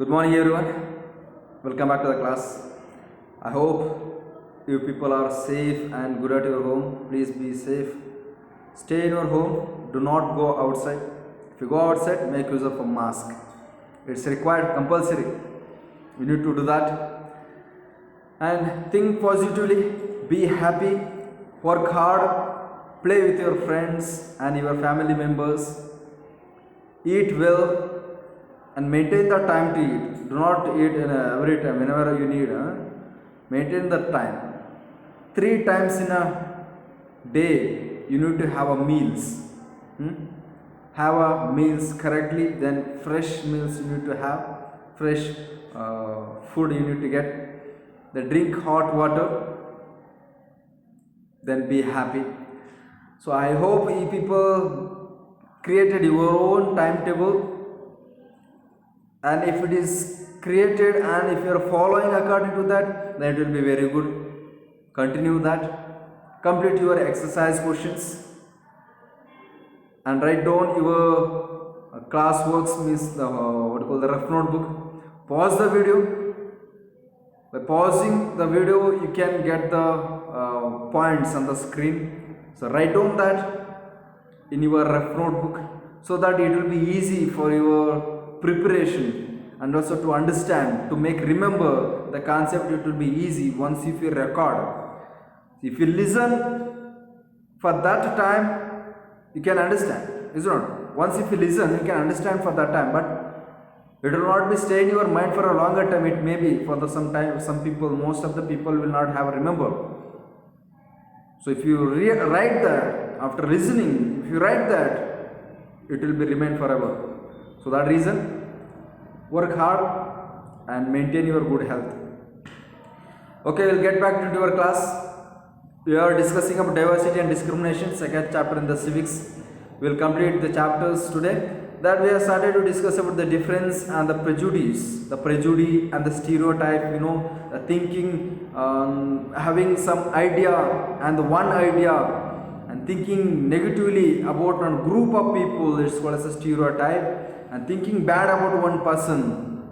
Good morning, everyone. Welcome back to the class. I hope you people are safe and good at your home. Please be safe. Stay in your home. Do not go outside. If you go outside, make use of a mask. It's required, compulsory. You need to do that. And think positively. Be happy. Work hard. Play with your friends and your family members. Eat well and maintain the time to eat. Do not eat every time, whenever you need. Maintain the time. 3 times in a day, you need to have a meals. Have a meals correctly. Then fresh meals you need to have. Fresh food you need to get. Then drink hot water. Then be happy. So I hope you people created your own timetable. And if it is created and if you are following according to that, then it will be very good. Continue that. Complete your exercise questions and write down your class works, means the the rough notebook. Pause the video. By pausing the video, you can get the points on the screen. So write down that in your rough notebook so that it will be easy for your preparation and also to understand, to make remember the concept. It will be easy once if you record. If you listen for that time, you can understand, is it not? Once if you listen, you can understand for that time, but it will not be stay in your mind for a longer time. It may be for some time. Some people, most of the people will not have remember. So if you write that after listening, if you write that, it will be remain forever. So that reason, work hard and maintain your good health. Okay, we'll get back to your class. We are discussing about diversity and discrimination, second chapter in the civics. We'll complete the chapters today. That we have started to discuss about the difference and the prejudice and the stereotype, the thinking, having some idea and the one idea and thinking negatively about a group of people, it's called as a stereotype. And thinking bad about one person,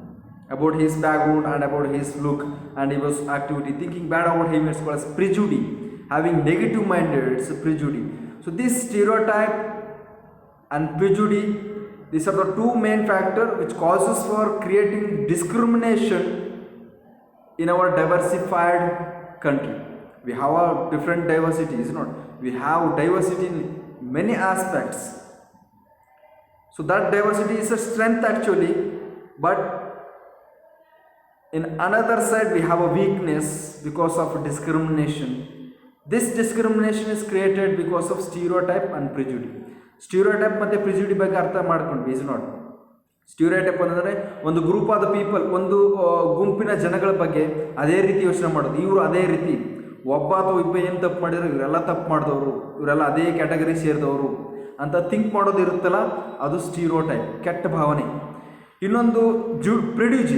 about his background and about his look and his activity, thinking bad about him, it's called as prejudice. Having negative minded, it's a prejudice. So this stereotype and prejudice, these are the two main factors which causes for creating discrimination in our diversified country. We have a different diversity, is not? We have diversity in many aspects. So that diversity is a strength actually, but in another side we have a weakness because of discrimination. This discrimination is created because of stereotype and prejudice. Stereotype ಮತ್ತು prejudice ಬಗ್ಗೆ ಅರ್ಥ ಮಾಡ್ಕೊಂಡ್ವಿ, is not? Stereotype ಅಂದರೆ ಒಂದು group ಆದ people, ಒಂದು ಗುಂಪಿನ ಜನಗಳ ಬಗ್ಗೆ ಅದೇ ರೀತಿ ಯೋಚನೆ ಮಾಡೋದು. ಇವರು ಅದೇ ರೀತಿ ಒಬ್ಬ ಅಥವಾ ಇಬ್ಬ ಏನು ತಪ್ಪು ಮಾಡಿದ್ರು, ಇವರೆಲ್ಲ ತಪ್ಪು ಮಾಡಿದವರು, ಇವರೆಲ್ಲ ಅದೇ ಕ್ಯಾಟಗರಿ ಸೇರಿದವರು ಅಂತ ಥಿಂಕ್ ಮಾಡೋದು ಇರುತ್ತಲ್ಲ, ಅದು ಸ್ಟೀರಿಯೋಟೈಪ್, ಕೆಟ್ಟ ಭಾವನೆ. ಇನ್ನೊಂದು ಪ್ರಿಜುಡಿ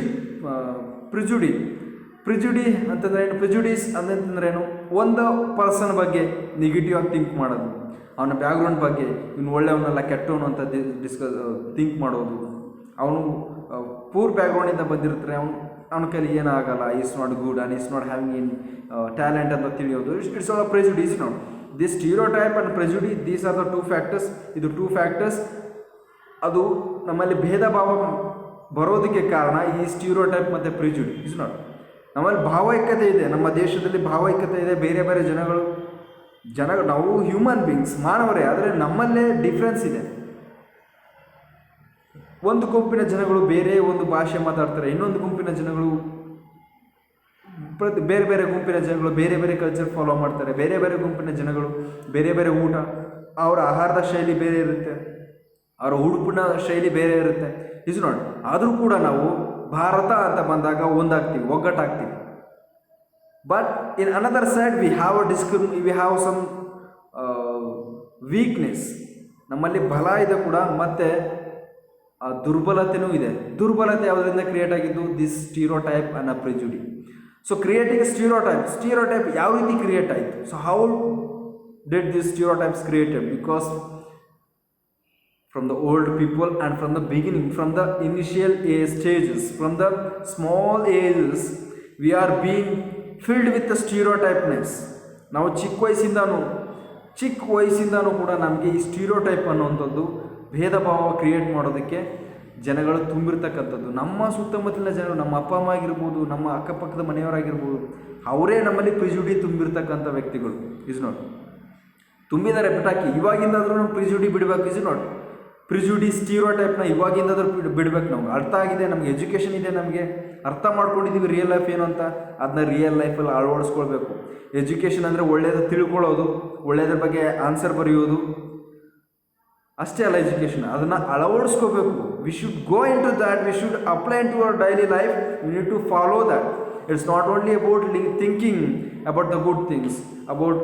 ಅಂತಂದ್ರೆ ಏನು? ಪ್ರಿಜುಡಿಸ್ ಅಂತಂದ್ರೆ ಏನು? ಒಂದು ಪರ್ಸನ್ ಬಗ್ಗೆ ನೆಗೆಟಿವ್ ಆಗಿ ಥಿಂಕ್ ಮಾಡೋದು, ಅವನ ಬ್ಯಾಕ್ಗ್ರೌಂಡ್ ಬಗ್ಗೆ ಇವನು ಒಳ್ಳೆಯವನಲ್ಲ ಕೆಟ್ಟವನು ಅಂತ ಥಿಂಕ್ ಮಾಡೋದು. ಅವನು ಪೂರ್ ಬ್ಯಾಕ್ಗ್ರೌಂಡಿಂದ ಬಂದಿರ್ತಾರೆ, ಅವನ ಕೈಲಿ ಏನಾಗಲ್ಲ, is not good and is not having in talent ಅಂತ ತಿಳಿಯೋದು. It's all prejudice. ನಾವು this stereotype and prejudice, these are the two factors. ಇದು ಟೂ ಫ್ಯಾಕ್ಟರ್ಸ್, ಅದು ನಮ್ಮಲ್ಲಿ ಭೇದ ಭಾವ ಬರೋದಕ್ಕೆ ಕಾರಣ ಈ ಸ್ಟೀರಿಯೋಟೈಪ್ ಮತ್ತು ಪ್ರೆಜುಡಿಸ್. ಇಸ್ ನಾಟ್, ನಮ್ಮಲ್ಲಿ ಭಾವೈಕ್ಯತೆ ಇದೆ, ನಮ್ಮ ದೇಶದಲ್ಲಿ ಭಾವೈಕ್ಯತೆ ಇದೆ. ಬೇರೆ ಬೇರೆ ಜನಗಳು ನಾವು ಹ್ಯೂಮನ್ ಬೀಯಿಂಗ್ಸ್, ಮಾನವರೇ, ಆದರೆ ನಮ್ಮಲ್ಲೇ ಡಿಫ್ರೆನ್ಸ್ ಇದೆ. ಒಂದು ಗುಂಪಿನ ಜನಗಳು ಬೇರೆ ಒಂದು ಭಾಷೆ ಮಾತಾಡ್ತಾರೆ, ಇನ್ನೊಂದು ಗುಂಪಿನ ಜನಗಳು ಬೇರೆ ಬೇರೆ ಗುಂಪಿನ ಜನಗಳು ಬೇರೆ ಬೇರೆ ಕಲ್ಚರ್ ಫಾಲೋ ಮಾಡ್ತಾರೆ. ಬೇರೆ ಬೇರೆ ಗುಂಪಿನ ಜನಗಳು ಬೇರೆ ಬೇರೆ ಊಟ, ಅವರ ಆಹಾರದ ಶೈಲಿ ಬೇರೆ ಇರುತ್ತೆ, ಅವರ ಉಡುಪಿನ ಶೈಲಿ ಬೇರೆ ಇರುತ್ತೆ. ಇಸ್ ನಾಟ್, ಆದರೂ ಕೂಡ ನಾವು ಭಾರತ ಅಂತ ಬಂದಾಗ ಒಂದಾಗ್ತೀವಿ, ಒಗ್ಗಟ್ಟಾಗ್ತೀವಿ. But in another side we have some weakness. ನಮ್ಮಲ್ಲಿ ಬಲ ಇದೆ ಕೂಡ, ಮತ್ತು ದುರ್ಬಲತೆಯೂ ಇದೆ. ದುರ್ಬಲತೆ ಯಾವುದರಿಂದ ಕ್ರಿಯೇಟ್ ಆಗಿದ್ದು? This stereotype and prejudice. So creating stereotype ಯಾವ ರೀತಿ ಕ್ರಿಯೇಟ್ ಆಯಿತು? So how did this stereotypes created? Because from the old people and from the beginning, from the initial age stages, from the small ages, we are being filled with the stereotypeness. ನಾವು ಚಿಕ್ಕ ವಯಸ್ಸಿಂದನೂ ಕೂಡ ನಮಗೆ ಈ stereotype ಅನ್ನುವಂಥದ್ದು ಭೇದ ಭಾವ create ಮಾಡೋದಕ್ಕೆ ಜನಗಳು ತುಂಬಿರ್ತಕ್ಕಂಥದ್ದು. ನಮ್ಮ ಸುತ್ತಮುತ್ತಲಿನ ಜನರು, ನಮ್ಮ ಅಪ್ಪ ಅಮ್ಮ ಆಗಿರ್ಬೋದು, ನಮ್ಮ ಅಕ್ಕಪಕ್ಕದ ಮನೆಯವರಾಗಿರ್ಬೋದು, ಅವರೇ ನಮ್ಮಲ್ಲಿ ಪ್ರಿಜುಡಿ ತುಂಬಿರ್ತಕ್ಕಂಥ ವ್ಯಕ್ತಿಗಳು. ಇಸ್ ನಾಟ್ ತುಂಬಿದ್ದಾರೆ ಬಿಟ್ಟಾಕಿ, ಇವಾಗಿಂದಾದ್ರೂ ನಾವು ಪ್ರಿಜುಡಿ ಬಿಡಬೇಕು. ಇಸ್ ನಾಟ್ ಪ್ರಿಜುಡಿ ಸ್ಟೀರಿಯೋಟೈಪ್ನ ಇವಾಗಿಂದಾದ್ರೂ ಬಿಡಬೇಕು. ನಾವು ಅರ್ಥ ಆಗಿದೆ, ನಮಗೆ ಎಜುಕೇಷನ್ ಇದೆ, ನಮಗೆ ಅರ್ಥ ಮಾಡ್ಕೊಂಡಿದ್ದೀವಿ ರಿಯಲ್ ಲೈಫ್ ಏನು ಅಂತ, ಅದನ್ನ ರಿಯಲ್ ಲೈಫಲ್ಲಿ ಅಳವಡಿಸ್ಕೊಳ್ಬೇಕು. ಎಜುಕೇಷನ್ ಅಂದರೆ ಒಳ್ಳೆಯದು ತಿಳ್ಕೊಳ್ಳೋದು, ಒಳ್ಳೆಯದ್ರ ಬಗ್ಗೆ ಆನ್ಸರ್ ಬರೆಯೋದು ಅಷ್ಟೇ ಅಲ್ಲ ಎಜುಕೇಷನ್, ಅದನ್ನು ಅಳವಡಿಸ್ಕೋಬೇಕು. We should go into that, we should apply into our daily life, we need to follow that. It's not only about thinking about the good things, about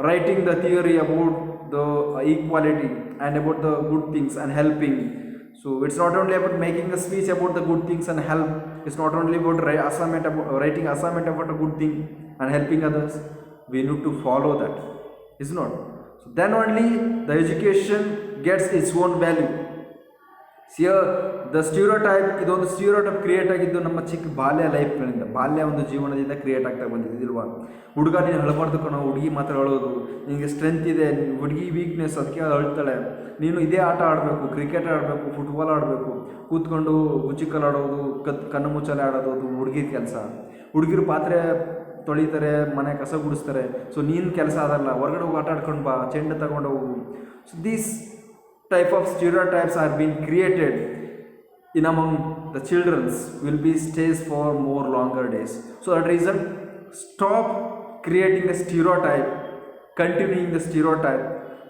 writing the theory about the equality and about the good things and helping. So it's not only about making a speech about the good things and help. It's not only about writing assignment about a good thing and helping others. We need to follow that. It's not. So then only the education gets its own value. Here the stereotype, ಇದೊಂದು stereotype create ಆಗಿದ್ದು ನಮ್ಮ ಚಿಕ್ಕ ಲೈಫ್ಗಳಿಂದ, ಒಂದು ಜೀವನದಿಂದ create ಆಗ್ತಾ ಬಂದಿದ್ದಿಲ್ವಾ. ಹುಡುಗ ನೀನು ಅಳಬಾರ್ದು ಕಣೋ, ಹುಡುಗಿ ಮಾತ್ರ ಅಳೋದು, ನಿನಗೆ ಸ್ಟ್ರೆಂತ್ ಇದೆ, ಹುಡುಗಿ ವೀಕ್ನೆಸ್, ಅದಕ್ಕೆ ಅಳ್ತಾಳೆ, ನೀನು ಇದೇ ಆಟ ಆಡಬೇಕು, ಕ್ರಿಕೆಟ್ ಆಡಬೇಕು, ಫುಟ್ಬಾಲ್ ಆಡಬೇಕು, ಕೂತ್ಕೊಂಡು ಗುಚ್ಚಿಕಲ್ ಆಡೋದು, ಕಣ್ಣು ಮುಚ್ಚಲೆ ಆಡೋದು ಅದು ಹುಡುಗಿರ ಕೆಲಸ. ಹುಡುಗಿರು ಪಾತ್ರೆ ತೊಳಿತಾರೆ, ಮನೆ ಕಸ ಗುಡಿಸ್ತಾರೆ, ಸೊ ನೀನು ಕೆಲಸ ಅದಲ್ಲ, ಹೊರಗಡೆ ಹೋಗಿ ಆಟ ಆಡ್ಕೊಂಡು ಬಾ, ಚೆಂಡು ತಗೊಂಡು ಹೋಗು. So these type of stereotypes are being created in among the children's will be stays for more longer days. So that reason, stop creating the stereotype, continuing the stereotype,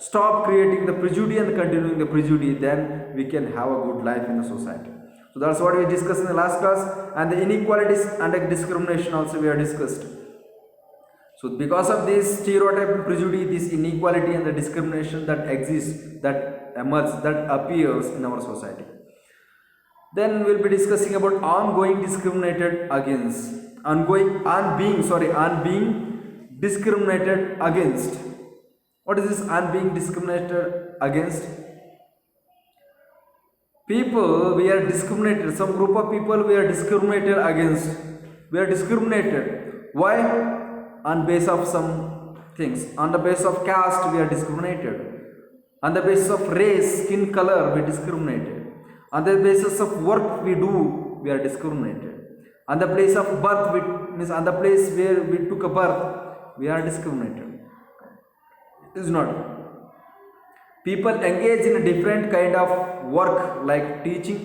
stop creating the prejudice and continuing the prejudice, then we can have a good life in the society. So that's what we discussed in the last class, and the inequalities and the discrimination also we have discussed. So because of this stereotype and prejudice, this inequality and the discrimination that exists, that emerges, that appears in our society. Then we'll be discussing about ongoing discriminated against, on being discriminated against. What is this on being discriminated against? People we are discriminated, some group of people we are discriminated against. We are discriminated. Why? On base of some things. On the basis of caste we are discriminated. On the basis of race, skin color, we discriminated. On the basis of work we do, we are discriminated. On the place of birth, on the place where we took a birth, we are discriminated. It is not. People engage in a different kind of work like teaching,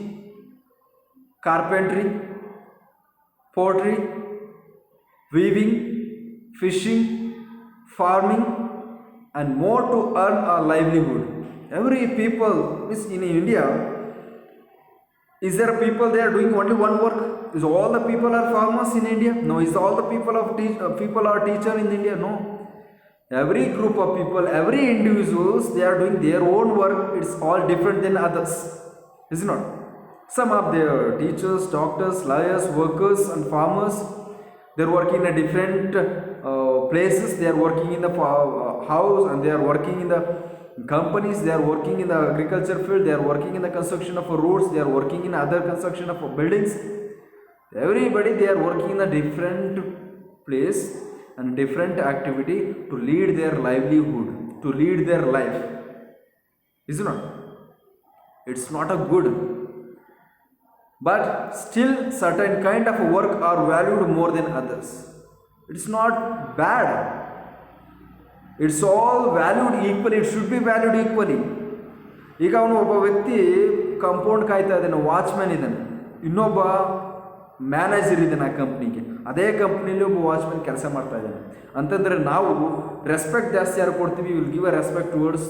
carpentry, pottery, weaving, fishing, farming, and more to earn a livelihood. Every people is in India. Is there people they are doing only one work? Is all the people are farmers in India? No. Is all the people are teacher in India? No. Every group of people, every individuals, they are doing their own work. It's all different than others. Is it not? Some of their teachers, doctors, lawyers, workers, and farmers. They are working in a different places. They are working in the house, and they are working in the companies. They are working in the agriculture field. They are working in the construction of roads. They are working in other construction of buildings. Everybody they are working in a different place and different activity to lead their livelihood, to lead their life. Is it not? It's not a good. But still certain kind of work are valued more than others. It's not bad. It's all valued equally. It should be valued equally. ಈಗ ಅವನು ಒಬ್ಬ ವ್ಯಕ್ತಿ compound ಕಾಯ್ತಾ ಇದ್ದಾನೆ, watchman ಇದ್ದಾನೆ, ಇನ್ನೊಬ್ಬ manager ಇದ್ದಾನೆ ಆ ಕಂಪ್ನಿಗೆ. ಅದೇ ಕಂಪ್ನಿಲಿ ಒಬ್ಬ ವಾಚ್ಮ್ಯಾನ್ ಕೆಲಸ ಮಾಡ್ತಾ ಇದ್ದಾನೆ ಅಂತಂದರೆ ನಾವು ರೆಸ್ಪೆಕ್ಟ್ ಜಾಸ್ತಿ ಯಾರು ಕೊಡ್ತೀವಿ? Will give a respect towards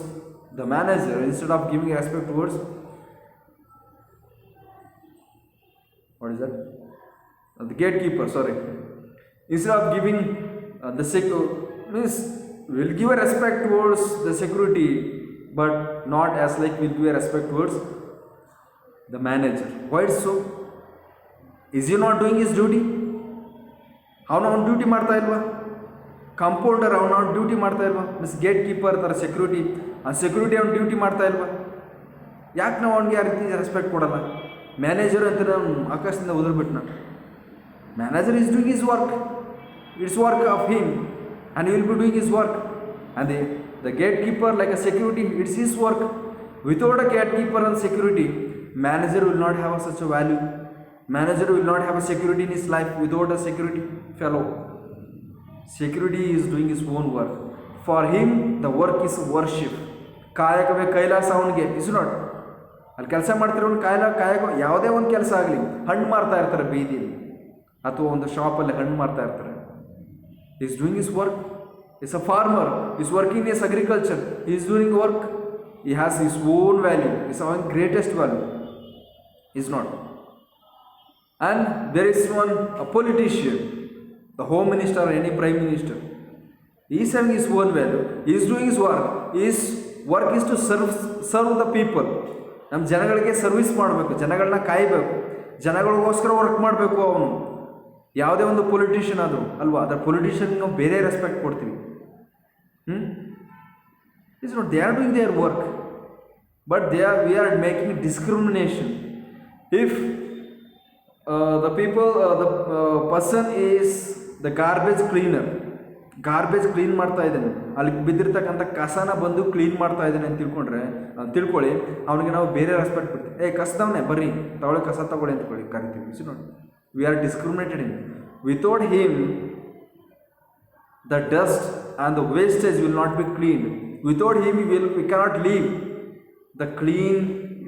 the manager instead of giving respect towards what is that? The gatekeeper, sorry. Instead of giving means we'll give a respect towards the security, but not as like we'll give a respect towards the manager. Why so? Is he not doing his duty? ಅವನು ಅವ್ನ duty ಮಾಡ್ತಾ ಇಲ್ವಾ? Compounder ಅವನ duty ಮಾಡ್ತಾ ಇಲ್ವಾ? Means gate keeper ಥರ security, ಆ security ಅವ್ನ ಡ್ಯೂಟಿ ಮಾಡ್ತಾ ಇಲ್ವಾ? ಯಾಕೆ ನಾವು ಅವನಿಗೆ ಆ ರೀತಿ ರೆಸ್ಪೆಕ್ಟ್ ಕೊಡೋಲ್ಲ? ಮ್ಯಾನೇಜರ್ ಅಂತ ನಾನು ಆಕಾಶದಿಂದ ಉದುರ್ಬಿಟ್ನ. Manager is doing his work, it's work of him and will be doing his work. And the gatekeeper like a security, it's his work. Without a gatekeeper and security, manager will not have such a value. Manager will not have a security in his life without a security fellow. Security is doing his own work. For him, the work is worship. ಕಾಯಕವೇ ಕೈಲಾಸ ಅವನಿಗೆ, is not. ಅಲ್ಲಿ ಕೆಲಸ ಮಾಡ್ತಿರೋನು ಕಾಯಕ ಯಾವುದೇ ಒಂದು ಕೆಲಸ ಆಗಲಿ, ಹಣ್ಣು ಮಾರ್ತಾ ಇರ್ತಾರೆ ಬೀದಿಯಲ್ಲಿ ಅಥವಾ ಒಂದು ಶಾಪಲ್ಲಿ ಹಣ್ಣು ಮಾರ್ತಾ ಇರ್ತಾರೆ. Is doing is work. Is a farmer, is working is agriculture, is doing work. He has his own value, his own greatest value. Is not. And there is one, a politician, the home minister or any prime minister. He is having his own value. He is doing his work. His work is to serve the people. ನಮ್ಮ ಜನಗಳಿಗೆ service ಮಾಡಬೇಕು, ಜನಗಳನ್ನ ಕಾಯಬೇಕು, ಜನಗಳಿಗೋಸ್ಕರ work ಮಾಡಬೇಕು ಅವನು. ಯಾವುದೇ ಒಂದು politician ಆದರೂ ಅಲ್ವಾ, ಅದರ ಪೊಲಿಟಿಷಿಯನ್ಗೆ ನಾವು ಬೇರೆ ರೆಸ್ಪೆಕ್ಟ್ ಕೊಡ್ತೀವಿ. It's not, they are doing their work, but we are making discrimination. If the person is the garbage cleaner, garbage clean ಮಾಡ್ತಾ ಇದ್ದಾನೆ, ಅಲ್ಲಿ ಬಿದ್ದಿರ್ತಕ್ಕಂಥ ಕಸನ ಬಂದು ಕ್ಲೀನ್ ಮಾಡ್ತಾ ಇದ್ದಾನೆ ಅಂತ ತಿಳ್ಕೊಳ್ಳಿ, ಅವನಿಗೆ ನಾವು ಬೇರೆ ರೆಸ್ಪೆಕ್ಟ್ ಕೊಡ್ತೀವಿ. ಕಸದವನೇ ಬರ್ರಿ ತಗೊಳ್ಳಿ, ಕಸ ತಗೊಳ್ಳಿ ಅಂತ ಕರಿತೀವಿ. It's not, we are discriminated in. Without him the dust and the wastage will not be cleaned. Without him we cannot live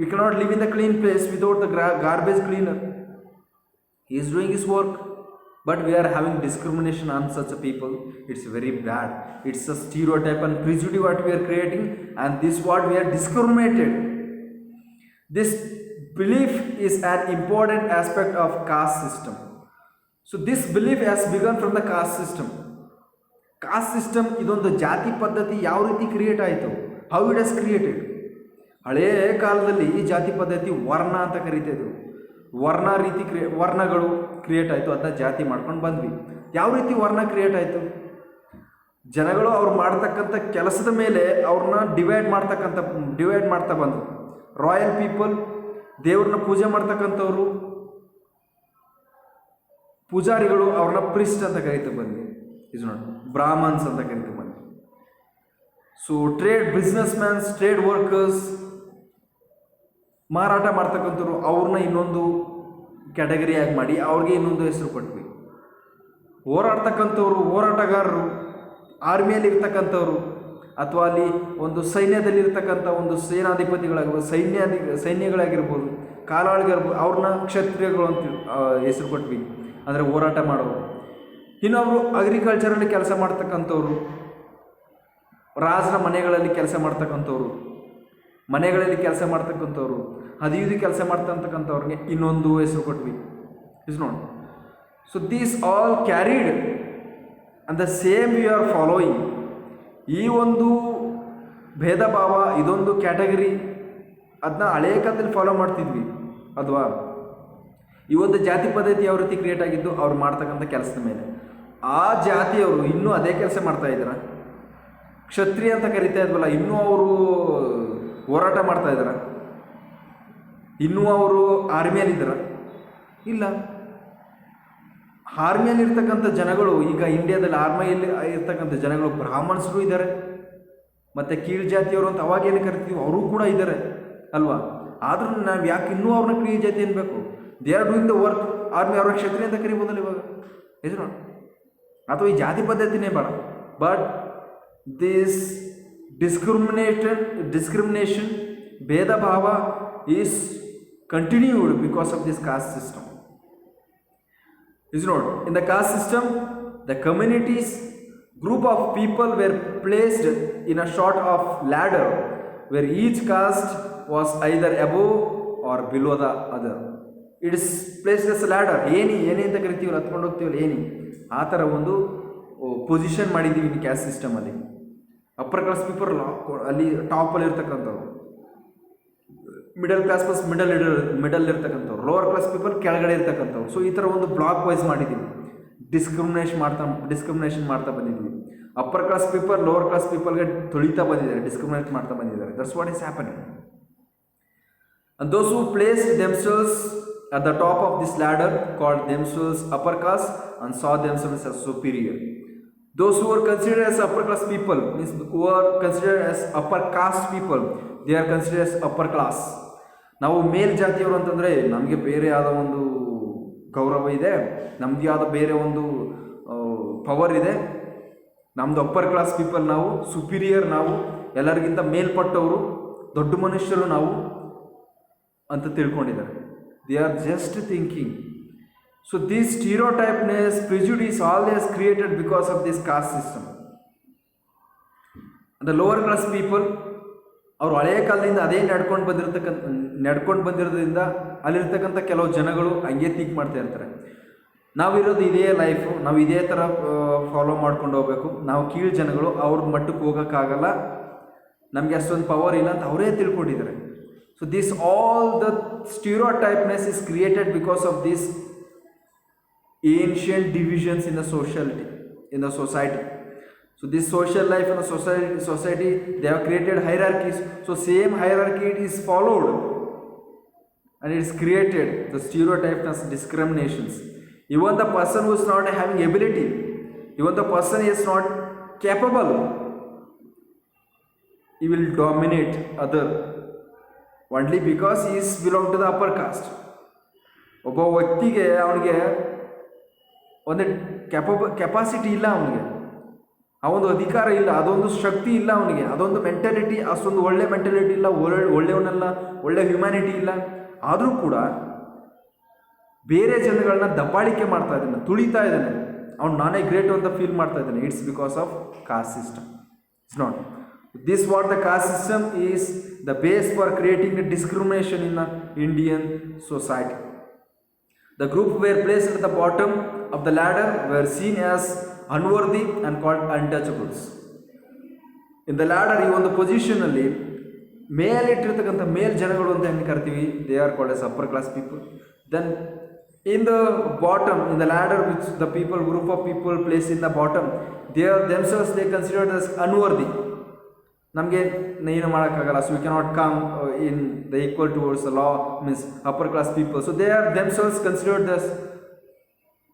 we cannot live in the clean place without the garbage cleaner. He is doing his work, but we are having discrimination on such a people. It's very bad. It's a stereotype and prejudice what we are creating, and this what we are discriminated. This belief is an important aspect of caste system. So this belief has begun from the caste system. Caste system ಇದೊಂದು ಜಾತಿ ಪದ್ಧತಿ ಯಾವ ರೀತಿ create ಆಯಿತು, how it has created. ಹಳೇ ಕಾಲದಲ್ಲಿ ಈ ಜಾತಿ ಪದ್ಧತಿ ವರ್ಣ ಅಂತ ಕರಿತಿದ್ರು. ವರ್ಣಗಳು ಕ್ರಿಯೇಟ್ ಆಯಿತು, ಅದನ್ನ ಜಾತಿ ಮಾಡ್ಕೊಂಡು ಬಂದ್ವಿ. ಯಾವ ರೀತಿ ವರ್ಣ ಕ್ರಿಯೇಟ್ ಆಯಿತು? ಜನಗಳು ಅವ್ರು ಮಾಡ್ತಕ್ಕಂಥ ಕೆಲಸದ ಮೇಲೆ ಅವ್ರನ್ನ ಡಿವೈಡ್ ಮಾಡ್ತಾ ಬಂದರು. ರಾಯಲ್ ಪೀಪಲ್, ದೇವ್ರನ್ನ ಪೂಜೆ ಮಾಡ್ತಕ್ಕಂಥವ್ರು, ಪೂಜಾರಿಗಳು, ಅವ್ರನ್ನ ಪ್ರಿಸ್ಟ್ ಅಂತ ಕರಿತಾ ಬಂದ್ವಿ. ಇಸ್ ನಾಟ್, ಬ್ರಾಹ್ಮನ್ಸ್ ಅಂತ ಕರಿತಾ ಬಂದ್ವಿ. So business mans, trade workers, ಮಾರಾಟ ಮಾಡ್ತಕ್ಕಂಥವ್ರು, ಅವ್ರನ್ನ ಇನ್ನೊಂದು ಕ್ಯಾಟಗರಿಯಾಗಿ ಮಾಡಿ ಅವ್ರಿಗೆ ಇನ್ನೊಂದು ಹೆಸರು ಕೊಟ್ವಿ. ಹೋರಾಟಗಾರರು, ಆರ್ಮಿಯಲ್ಲಿ ಇರ್ತಕ್ಕಂಥವ್ರು ಅಥವಾ ಅಲ್ಲಿ ಒಂದು ಸೈನ್ಯದಲ್ಲಿರ್ತಕ್ಕಂಥ ಒಂದು ಸೇನಾಧಿಪತಿಗಳಾಗಿರ್ಬೋದು, ಸೈನ್ಯಗಳಾಗಿರ್ಬೋದು, ಕಾಲಾಳಿಗಿರ್ಬೋದು, ಅವ್ರನ್ನ ಕ್ಷತ್ರಿಯಗಳು ಅಂತ ಹೆಸರು ಕೊಟ್ವಿ, ಅಂದರೆ ಹೋರಾಟ ಮಾಡೋರು. ಇನ್ನೊಬ್ರು ಅಗ್ರಿಕಲ್ಚರಲ್ಲಿ ಕೆಲಸ ಮಾಡ್ತಕ್ಕಂಥವ್ರು, ರಾಜರ ಮನೆಗಳಲ್ಲಿ ಕೆಲಸ ಮಾಡ್ತಕ್ಕಂಥವ್ರು, ಅದು ಇದು ಕೆಲಸ ಮಾಡ್ತಕ್ಕಂಥವ್ರಿಗೆ ಇನ್ನೊಂದು ಹೆಸರು ಕೊಟ್ವಿ. Is not. So these all carried and the same we are following. ಈ ಒಂದು ಭೇದ ಭಾವ, ಇದೊಂದು ಕ್ಯಾಟಗರಿ, ಅದನ್ನ ಹಳೇ ಕಾಲದಲ್ಲಿ ಫಾಲೋ ಮಾಡ್ತಿದ್ವಿ ಅಲ್ವಾ. ಈ ಒಂದು ಜಾತಿ ಪದ್ಧತಿ ಯಾವ ರೀತಿ ಕ್ರಿಯೇಟ್ ಆಗಿದ್ದು, ಅವ್ರು ಮಾಡ್ತಕ್ಕಂಥ ಕೆಲಸದ ಮೇಲೆ. ಆ ಜಾತಿಯವರು ಇನ್ನೂ ಅದೇ ಕೆಲಸ ಮಾಡ್ತಾ ಇದ್ದಾರ. ಕ್ಷತ್ರಿಯ ಅಂತ ಕರಿತಾ ಇದ್ವಲ್ಲ, ಇನ್ನೂ ಅವರು ಹೋರಾಟ ಮಾಡ್ತಾ ಇದ್ದಾರ? ಇನ್ನೂ ಅವರು ಆರ್ಮಿಯಲ್ಲಿದ್ದಾರ? ಇಲ್ಲ. ಆರ್ಮಿಯಲ್ಲಿ ಇರ್ತಕ್ಕಂಥ ಜನಗಳು, ಈಗ ಇಂಡಿಯಾದಲ್ಲಿ ಆರ್ಮಿಯಲ್ಲಿ ಇರ್ತಕ್ಕಂಥ ಜನಗಳು ಬ್ರಾಹ್ಮಣರು ಇದ್ದಾರೆ, ಮತ್ತು ಕೀಳು ಜಾತಿಯವರು ಅಂತ ಅವಾಗೇನು ಕರಿತೀವಿ ಅವರು ಕೂಡ ಇದ್ದಾರೆ ಅಲ್ವಾ. ಆದ್ರೂ ನಾವು ಯಾಕೆ ಇನ್ನೂ ಅವ್ರನ್ನ ಕೀಳು ಜಾತಿ ಅನ್ಬೇಕು? They are doing the work. Army ಅವ್ರ ಕ್ಷತ್ರಿಯ ಅಂತ ಕರಿಬೋದಲ್ಲ ಇವಾಗ, ಇಸ್ ನಾಟ್. ಅಥವಾ ಈ ಜಾತಿ ಪದ್ಧತಿನೇ ಬೇಡ. But this discrimination, Bheda Bhava is continued because of this caste system. Is not. In the caste system, the communities, group of people were placed in a sort of ladder where each caste was either above or below the other. It is placed as a ladder. ಏನಿ ಅಂತ ಕರಿತೀವಲ್ಲ, ಹತ್ಕೊಂಡು ಹೋಗ್ತೀವಲ್ಲ ಏನಿ, ಆ ಥರ ಒಂದು position ಮಾಡಿದ್ದೀವಿ ಈ ಕ್ಯಾಸ್ಟ್ ಸಿಸ್ಟಮಲ್ಲಿ. ಅಪ್ಪರ್ ಕ್ಲಾಸ್ ಪೀಪಲ್ ಅಲ್ಲಿ ಟಾಪಲ್ಲಿ ಇರ್ತಕ್ಕಂಥವ್ರು, ಮಿಡಲ್ ಕ್ಲಾಸ್ ಪ್ಲಸ್ ಮಿಡಲ್ ಇರ್ತಕ್ಕಂಥವ್ರು, ಲೋವರ್ ಕ್ಲಾಸ್ ಪೀಪಲ್ ಕೆಳಗಡೆ ಇರ್ತಕ್ಕಂಥವ್ರು. ಸೊ ಈ ಥರ ಒಂದು ಬ್ಲಾಕ್ ವೈಸ್ ಮಾಡಿದ್ದೀವಿ. ಡಿಸ್ಕ್ರಿಮಿನೇಷನ್ ಮಾಡ್ತಾ ಬಂದಿದ್ವಿ. Upper class people lower class ಪೀಪಲ್ಗೆ ತುಳಿತಾ ಬಂದಿದ್ದಾರೆ, ಡಿಸ್ಕ್ರಿಮಿನೇಟ್ ಮಾಡ್ತಾ ಬಂದಿದ್ದಾರೆ. That's what is happening. And those who placed themselves at the top of this ladder called themselves upper caste and saw themselves as superior. Those who were considered as upper class people, means who are considered as upper caste people, they are considered as upper class. ನಾವು ಮೇಲ್ಜಾತಿಯವರು ಅಂತಂದರೆ ನಮಗೆ ಬೇರೆ ಆದ ಒಂದು ಗೌರವ ಇದೆ, ನಮ್ಮದೇ ಆದ ಬೇರೆ ಒಂದು ಪವರ್ ಇದೆ, ನಮ್ಮದು ಅಪ್ಪರ್ ಕ್ಲಾಸ್ ಪೀಪಲ್, ನಾವು ಸುಪೀರಿಯರ್, ನಾವು ಎಲ್ಲರಿಗಿಂತ ಮೇಲ್ಪಟ್ಟವರು, ದೊಡ್ಡ ಮನುಷ್ಯರು ನಾವು ಅಂತ ತಿಳ್ಕೊಂಡಿದ್ದಾರೆ. They are just thinking. So this stereotypeness, prejudice always created because of this caste system. The lower class people ಅವರು ಹಳೆಯ ಕಾಲದಿಂದ ಅದೇ ನಡ್ಕೊಂಡು ಬಂದಿರೋದ್ರಿಂದ ಅಲ್ಲಿರ್ತಕ್ಕಂಥ ಕೆಲವು ಜನಗಳು ಹಂಗೆ ಥಿಂಕ್ ಮಾಡ್ತಾ ಇರ್ತಾರೆ, ನಾವಿರೋದು ಇದೇ ಲೈಫು, ನಾವು ಇದೇ ಥರ ಫಾಲೋ ಮಾಡ್ಕೊಂಡು ಹೋಗ್ಬೇಕು, ನಾವು ಕೀಳು ಜನಗಳು, ಅವ್ರ ಮಟ್ಟಕ್ಕೆ ಹೋಗೋಕ್ಕಾಗಲ್ಲ, ನಮಗೆ ಅಷ್ಟೊಂದು ಪವರ್ ಇಲ್ಲ ಅಂತ ಅವರೇ ತಿಳ್ಕೊಂಡಿದ್ದಾರೆ. So this all the stereotypeness is created because of this ancient divisions in the society. So this social life in the society, they have created hierarchies. So same hierarchy it is followed and it is created the stereotypes, discriminations. Even the person who is not having ability, even the person is not capable, he will dominate other only because he is belong to the upper caste. ಒಬ್ಬ ವ್ಯಕ್ತಿಗೆ ಅವನಿಗೆ ಒಂದು capacity ಇಲ್ಲ, ಅವನದು ಅಧಿಕಾರ ಇಲ್ಲ, ಅದೊಂದು ಶಕ್ತಿ ಇಲ್ಲ ಅವನಿಗೆ, ಅದೊಂದು ಮೆಂಟಾಲಿಟಿ, ಅಷ್ಟೊಂದು ಒಳ್ಳೆ ಮೆಂಟಾಲಿಟಿ ಇಲ್ಲ, ಒಳ್ಳೆಯವನಲ್ಲ, ಒಳ್ಳೆ ಹ್ಯುಮ್ಯಾನಿಟಿ ಇಲ್ಲ, ಆದರೂ ಕೂಡ ಬೇರೆ ಜನಗಳನ್ನ ದಬ್ಬಾಳಿಕೆ ಮಾಡ್ತಾ ಇದ್ದಾನೆ, ತುಳಿತಾ ಇದ್ದಾನೆ, ಅವ್ನು ನಾನೇ ಗ್ರೇಟ್ ಅಂತ ಫೀಲ್ ಮಾಡ್ತಾ ಇದ್ದಾನೆ. It's because of caste system. It's not this what the caste system is the base for creating A discrimination in the Indian society. The group were placed at the bottom of the ladder were seen as unworthy and called untouchables. In the ladder, ಈ ಒಂದು ಪೊಸಿಷನಲ್ಲಿ ಮೇಲಿಟ್ಟಿರ್ತಕ್ಕಂಥ ಜನಗಳು ಅಂತ ಹೆಂಗೆ ಕರಿತೀವಿ, they are called as upper class people. Then in the bottom, in the ladder which the group of people placed in the bottom, they are themselves they considered as unworthy. ನಮಗೆ ಏನು ಮಾಡೋಕ್ಕಾಗಲ್ಲ, so we cannot come in the equal towards the law, means upper class people. So they are themselves considered thus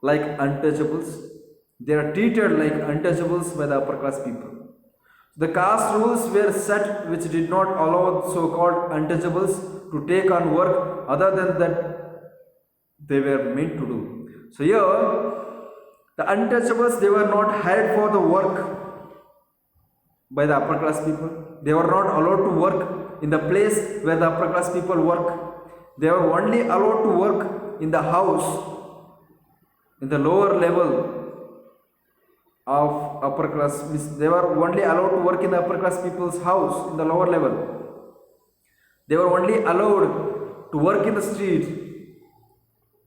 like untouchables. They are treated like untouchables by the upper class people. The caste rules were set which did not allow so-called untouchables to take on work other than that they were meant to do. So here, the untouchables, they were not hired for the work by the upper class people. They were not allowed to work in the place where the upper class people work. They were only allowed to work in the house, in the lower level of upper class. They were only allowed to work in the upper class people's house in the lower level. They were only allowed to work in the street.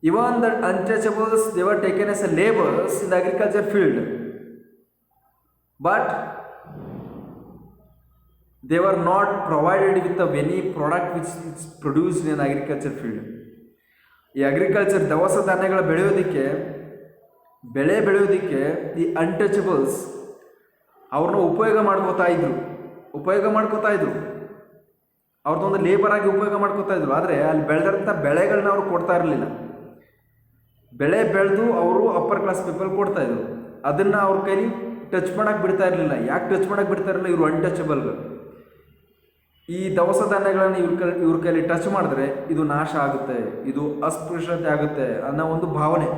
Even the untouchables, they were taken as laborers in the agriculture field, but they were not provided with any product which is produced in agriculture field. ಈ agriculture ದವಸ ಧಾನ್ಯಗಳ ಬೆಳೆಯೋದಕ್ಕೆ ಈ untouchables ಅವ್ರನ್ನ ಉಪಯೋಗ ಮಾಡ್ಕೋತಾ ಇದ್ರು, ಅವ್ರದ್ದೊಂದು ಲೇಬರ್ ಆಗಿ ಉಪಯೋಗ ಮಾಡ್ಕೋತಾ ಇದ್ರು. ಆದರೆ ಅಲ್ಲಿ ಬೆಳೆದಂಥ ಬೆಳೆಗಳನ್ನ ಅವ್ರು ಕೊಡ್ತಾ ಇರಲಿಲ್ಲ. ಬೆಳೆ ಬೆಳೆದು ಅವರು ಅಪ್ಪರ್ ಕ್ಲಾಸ್ ಪೀಪಲ್ ಕೊಡ್ತಾಯಿದ್ರು, ಅದನ್ನು ಅವ್ರ ಕೈಲಿ ಟಚ್ ಮಾಡೋಕ್ಕೆ ಬಿಡ್ತಾ ಇರಲಿಲ್ಲ. ಯಾಕೆ ಟಚ್ ಮಾಡೋಕ್ಕೆ ಬಿಡ್ತಾ ಇರಲಿಲ್ಲ? ಇವರು ಅನ್ಟಚಬಲ್ಗಳು. ಈ ದವಸ ಧಾನ್ಯಗಳನ್ನು ಇವ್ರ ಕೈಲಿ ಟಚ್ ಮಾಡಿದ್ರೆ ಇದು ನಾಶ ಆಗುತ್ತೆ, ಇದು ಅಸ್ಪೃಶ್ಯತೆ ಆಗುತ್ತೆ ಅನ್ನೋ ಒಂದು ಭಾವನೆ.